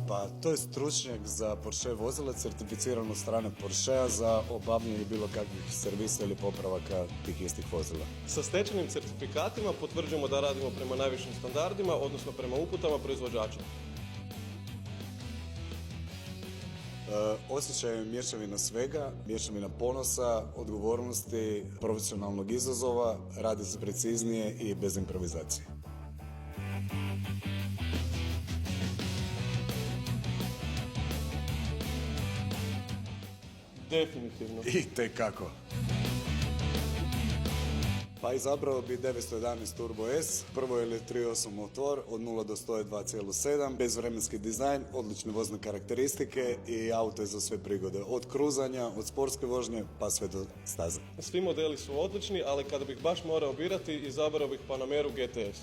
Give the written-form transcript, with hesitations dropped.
Pa to je stručnjak za Porsche vozila, certificiran od strane Porschea za obavljanje bilo kakvih servisa ili popravaka tih istih vozila. Sa stečenim certifikatima potvrđujemo da radimo prema najvišim standardima, odnosno prema uputama proizvođača. Osjećaj je mješavina svega, mješavina ponosa, odgovornosti, profesionalnog izazova, radi se preciznije i bez improvizacije. Definitivno. I tekako. Pa izabrao bi 911 Turbo S, prvo je 3.8 motor, od 0 do 100 je 2.7, bezvremenski dizajn, odlične vozne karakteristike i auto je za sve prigode, od kruzanja, od sportske vožnje pa sve do staze. Svi modeli su odlični, ali kada bih baš morao birati, izabrao bih Panameru GTS.